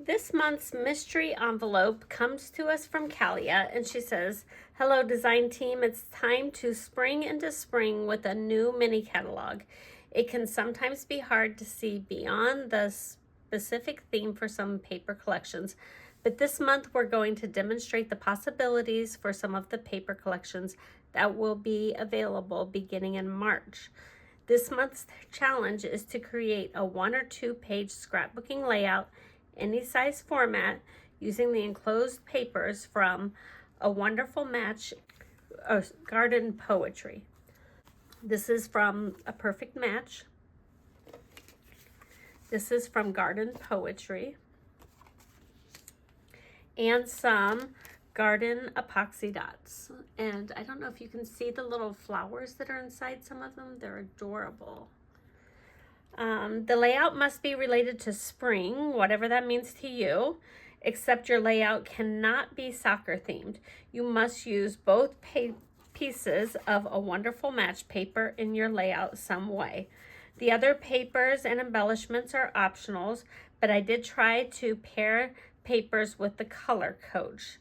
This month's mystery envelope comes to us from Callia, and she says, "Hello, design team. It's time to spring into spring with a new mini catalog. It can sometimes be hard to see beyond the specific theme for some paper collections, but this month we're going to demonstrate the possibilities for some of the paper collections that will be available beginning in March. This month's challenge is to create a 1 or 2 page scrapbooking layout, any size format, using the enclosed papers from A Wonderful Match Garden Poetry." This is from A Perfect Match. This is from Garden Poetry. And some garden epoxy dots. And I don't know if you can see the little flowers that are inside some of them. They're adorable. The layout must be related to spring, whatever that means to you, except your layout cannot be soccer themed. You must use both pieces of A Wonderful Match paper in your layout some way. The other papers and embellishments are optionals, but I did try to pair papers with the color coach.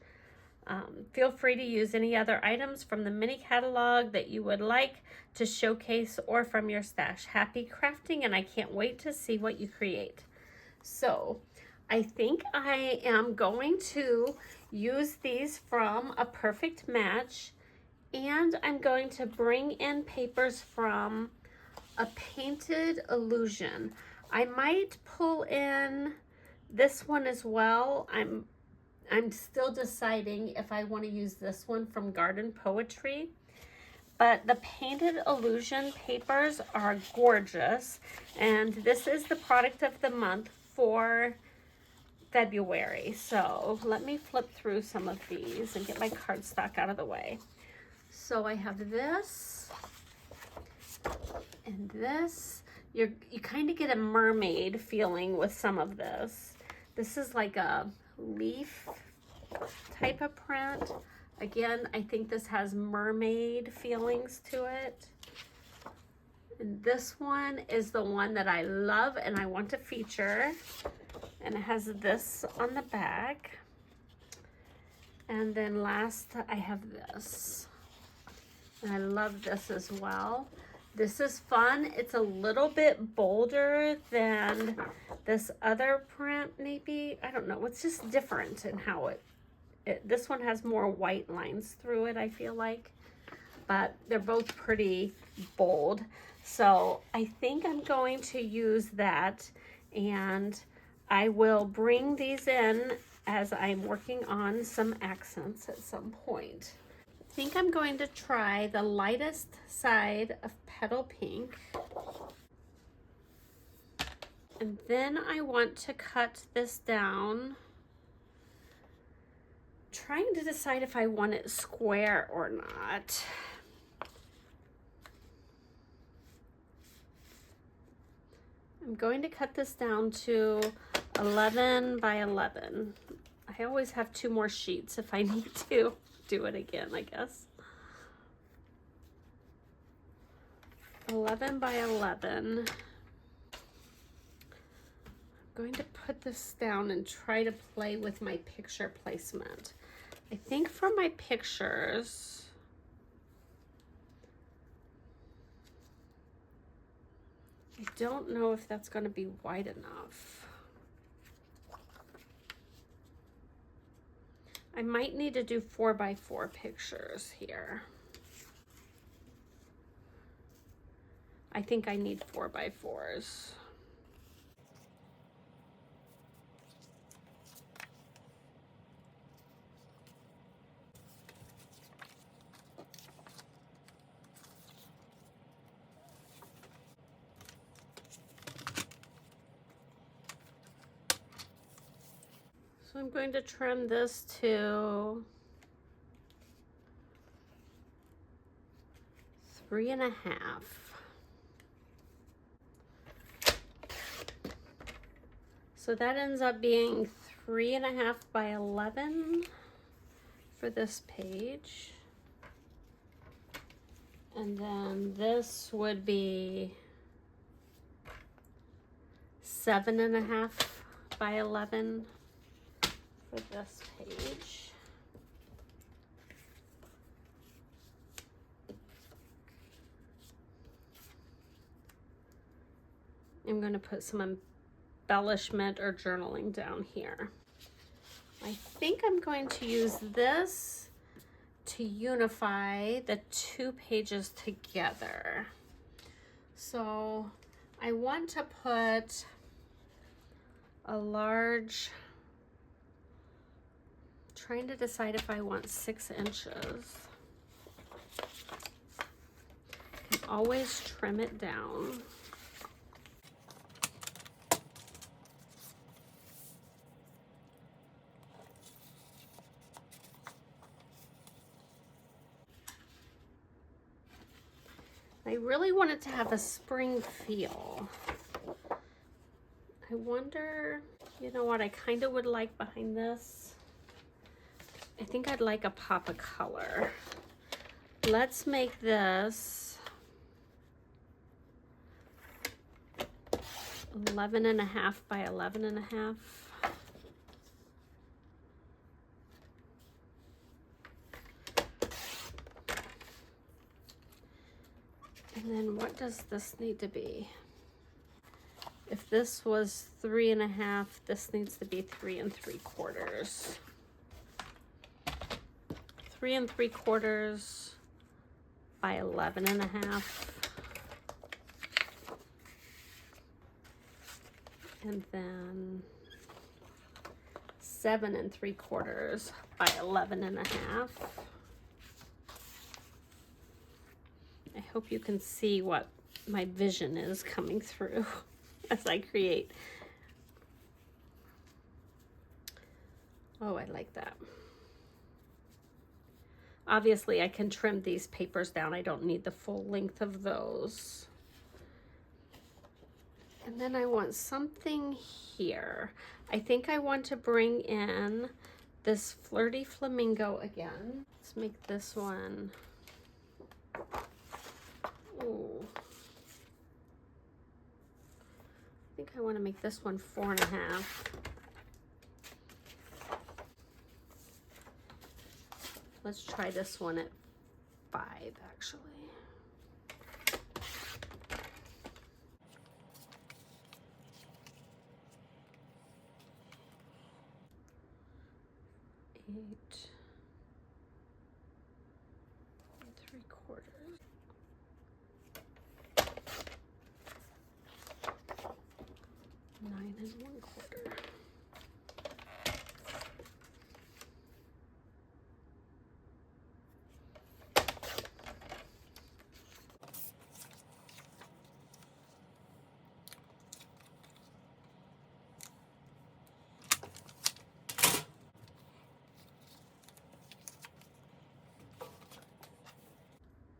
Feel free to use any other items from the mini catalog that you would like to showcase or from your stash. Happy crafting, and I can't wait to see what you create. So I think I am going to use these from A Perfect Match, and I'm going to bring in papers from A Painted Illusion. I might pull in this one as well. I'm still deciding if I want to use this one from Garden Poetry, but the Painted Illusion papers are gorgeous, and this is the product of the month for February. So let me flip through some of these and get my cardstock out of the way. So I have this and this. You kind of get a mermaid feeling with some of this. This is like a leaf type of print. Again, I think this has mermaid feelings to it. And this one is the one that I love and I want to feature. And it has this on the back. And then last, I have this. And I love this as well. This is fun. It's a little bit bolder than this other print, maybe. I don't know. It's just different in how this one has more white lines through it, I feel like. But they're both pretty bold. So I think I'm going to use that, and I will bring these in as I'm working on some accents at some point. I think I'm going to try the lightest side of Petal Pink. And then I want to cut this down, trying to decide if I want it square or not. I'm going to cut this down to 11 by 11. I always have 2 more sheets if I need to do it again, I guess. 11 by 11. I'm going to put this down and try to play with my picture placement. I think for my pictures, I don't know if that's going to be wide enough. I might need to do 4 by 4 pictures here. I think I need 4 by 4s. So I'm going to trim this to 3.5. So that ends up being 3.5 by 11 for this page. And then this would be 7.5 by 11. for this page. I'm going to put some embellishment or journaling down here. I think I'm going to use this to unify the two pages together. So I want to put a large, trying to decide if I want 6 inches. I can always trim it down. I really want it to have a spring feel. I wonder, you know what I kind of would like behind this? I think I'd like a pop of color. Let's make this 11.5 by 11.5. And then what does this need to be? If this was 3.5, this needs to be 3 3/4. 3 3/4 by 11.5. And then 7 3/4 by 11.5. I hope you can see what my vision is coming through as I create. Oh, I like that. Obviously, I can trim these papers down. I don't need the full length of those. And then I want something here. I think I want to bring in this Flirty Flamingo again. Let's make this one. Ooh. I think I want to make this one 4.5. Let's try this one at 5, actually. Eight 3/4. 9 1/4.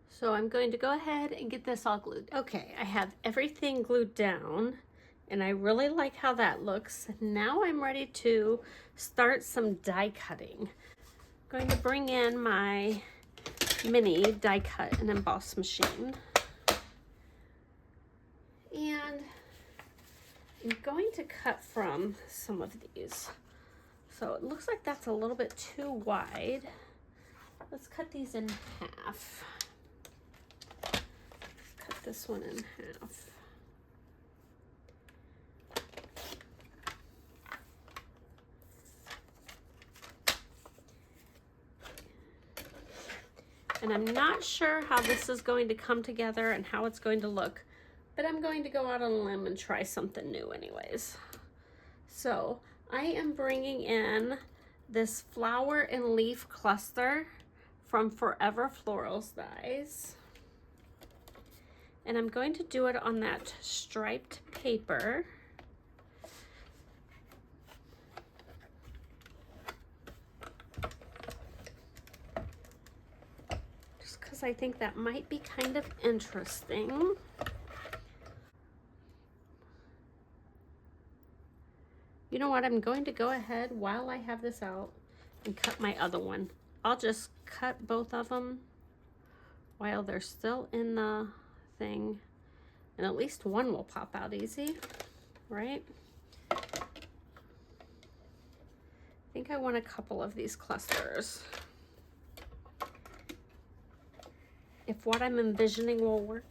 So I'm going to go ahead and get this all glued. Okay, I have everything glued down and I really like how that looks. Now I'm ready to start some die cutting. I'm going to bring in my mini die cut and emboss machine. And I'm going to cut from some of these. So it looks like that's a little bit too wide. Let's cut these in half. Cut this one in half. And I'm not sure how this is going to come together and how it's going to look, but I'm going to go out on a limb and try something new anyways. So I am bringing in this flower and leaf cluster from Forever Florals dies. And I'm going to do it on that striped paper. Just because I think that might be kind of interesting. You know what, I'm going to go ahead while I have this out and cut my other one. I'll just cut both of them while they're still in the thing, and at least one will pop out easy, right? I think I want a couple of these clusters. If what I'm envisioning will work.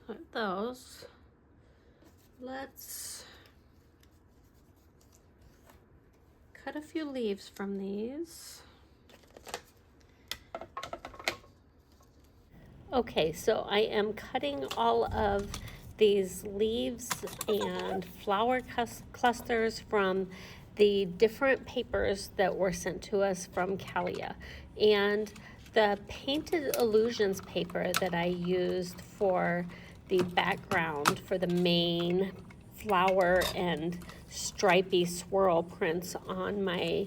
Put those. Let's cut a few leaves from these. Okay, so I am cutting all of these leaves and flower clusters from the different papers that were sent to us from Callia. And the Painted Illusions paper that I used for the background for the main flower and stripy swirl prints on my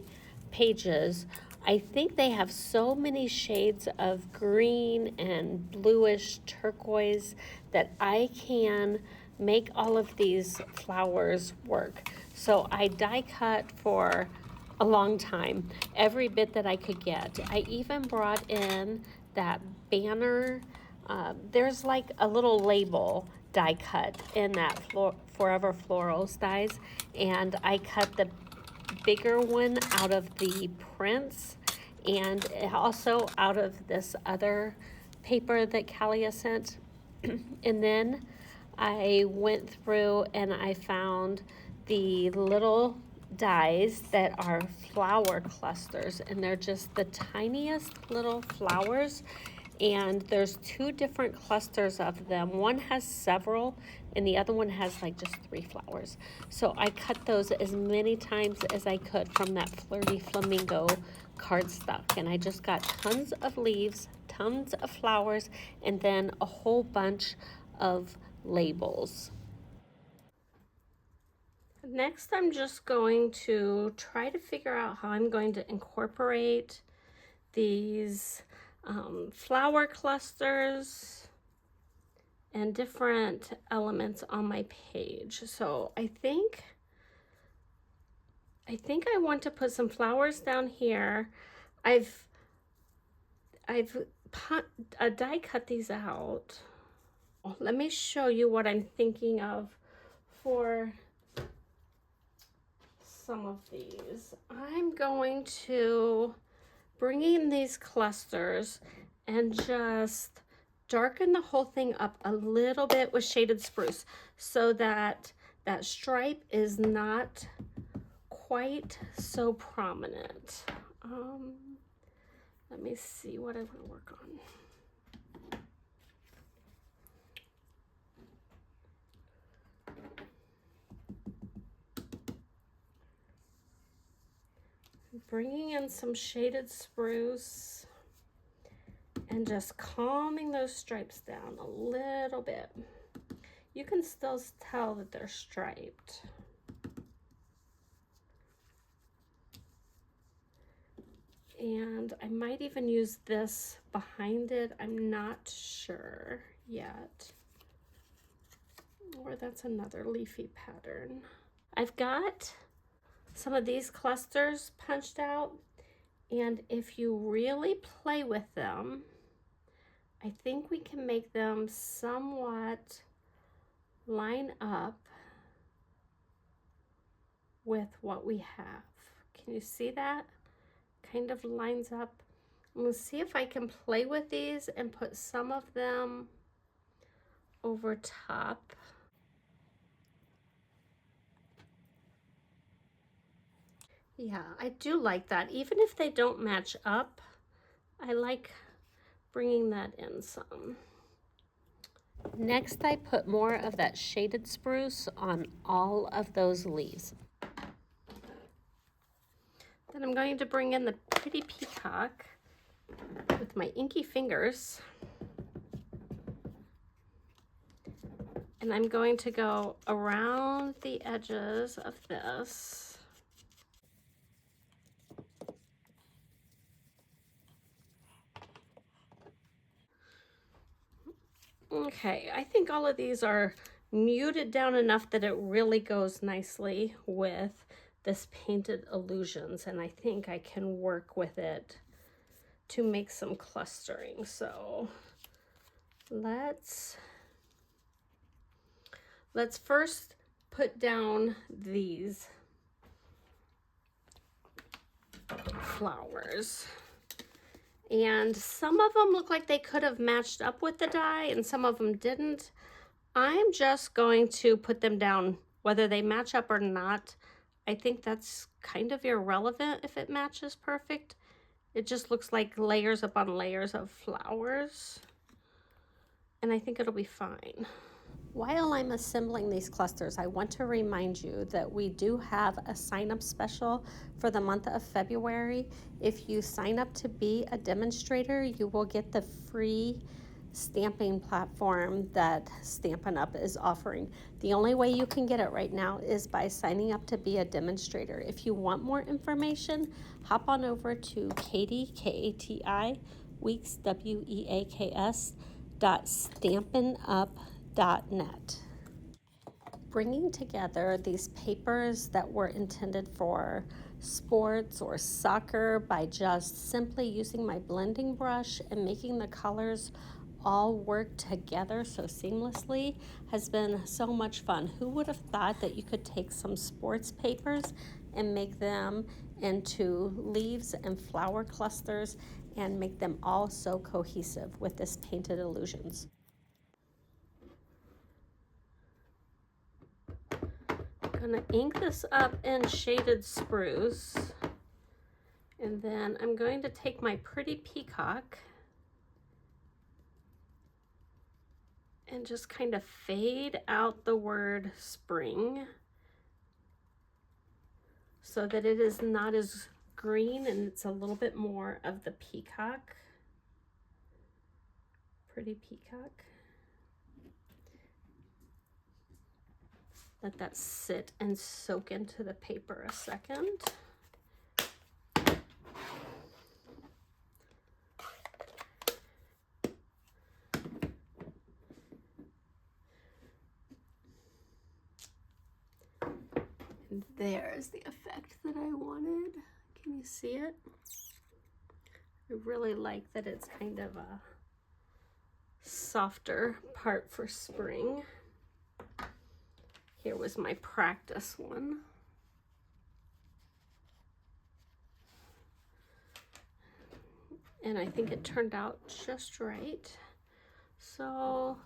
pages, I think they have so many shades of green and bluish turquoise that I can make all of these flowers work. So I die cut for a long time, every bit that I could get. I even brought in that banner. There's like a little label die cut in that Forever Florals dies, and I cut the bigger one out of the prints and also out of this other paper that Callia sent. And then I went through and I found the little dies that are flower clusters, and they're just the tiniest little flowers. And there's two different clusters of them. One has several and the other one has like just 3 flowers. So I cut those as many times as I could from that Flirty Flamingo cardstock. And I just got tons of leaves, tons of flowers, and then a whole bunch of labels. Next, I'm just going to try to figure out how I'm going to incorporate these flower clusters and different elements on my page. So I think I want to put some flowers down here. I've die cut these out. Let me show you what I'm thinking of for some of these. I'm going to bring in these clusters and just darken the whole thing up a little bit with shaded spruce so that that stripe is not quite so prominent. Let me see what I want to work on. Bringing in some shaded spruce and just calming those stripes down a little bit. You can still tell that they're striped. And I might even use this behind it. I'm not sure yet. Or that's another leafy pattern. I've got some of these clusters punched out, and if you really play with them, I think we can make them somewhat line up with what we have. Can you see that? Kind of lines up. I'm gonna see if I can play with these and put some of them over top. Yeah, I do like that. Even if they don't match up, I like bringing that in some. Next, I put more of that shaded spruce on all of those leaves. Then I'm going to bring in the pretty peacock with my inky fingers. And I'm going to go around the edges of this. Okay, I think all of these are muted down enough that it really goes nicely with this Painted Illusions, and I think I can work with it to make some clustering. So let's first put down these flowers. And some of them look like they could have matched up with the die and some of them didn't. I'm just going to put them down whether they match up or not. I think that's kind of irrelevant if it matches perfect. It just looks like layers upon layers of flowers. And I think it'll be fine. While I'm assembling these clusters, I want to remind you that we do have a sign-up special for the month of February. If you sign up to be a demonstrator, you will get the free stamping platform that Stampin' Up is offering. The only way you can get it right now is by signing up to be a demonstrator. If you want more information, hop on over to Katie, K-A-T-I, Weeks, W-E-A-K-S, .stampinup.net. Bringing together these papers that were intended for sports or soccer by just simply using my blending brush and making the colors all work together so seamlessly has been so much fun. Who would have thought that you could take some sports papers and make them into leaves and flower clusters and make them all so cohesive with this Painted Illusions. I'm gonna ink this up in Shaded Spruce, and then I'm going to take my Pretty Peacock and just kind of fade out the word spring so that it is not as green and it's a little bit more of the peacock. Pretty Peacock. Let that sit and soak into the paper a second. And there's the effect that I wanted. Can you see it? I really like that it's kind of a softer part for spring. Here was my practice one. And I think it turned out just right. So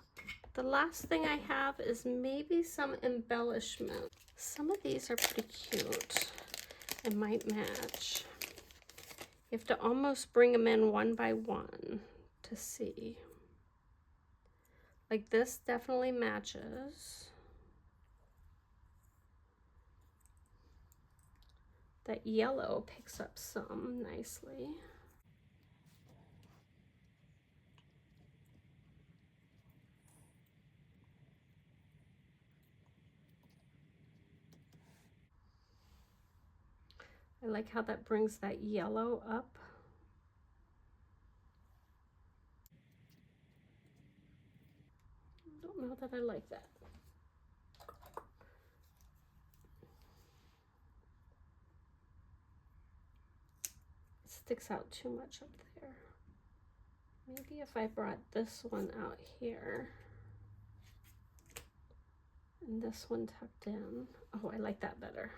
the last thing I have is maybe some embellishment. Some of these are pretty cute and might match. You have to almost bring them in one by one to see. Like this definitely matches. That yellow picks up some nicely. I like how that brings that yellow up. I don't know that I like that. It sticks out too much up there. Maybe if I brought this one out here and this one tucked in. Oh, I like that better.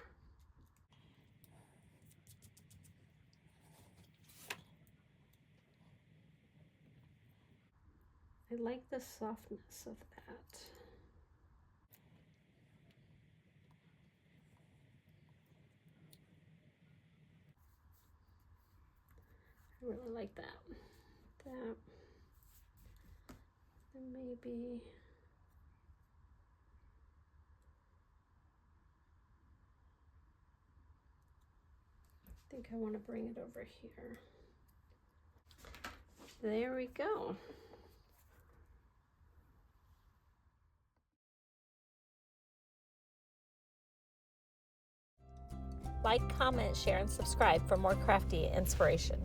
I like the softness of that. I really like that. That. And maybe I think I want to bring it over here. There we go. Like, comment, share, and subscribe for more crafty inspiration.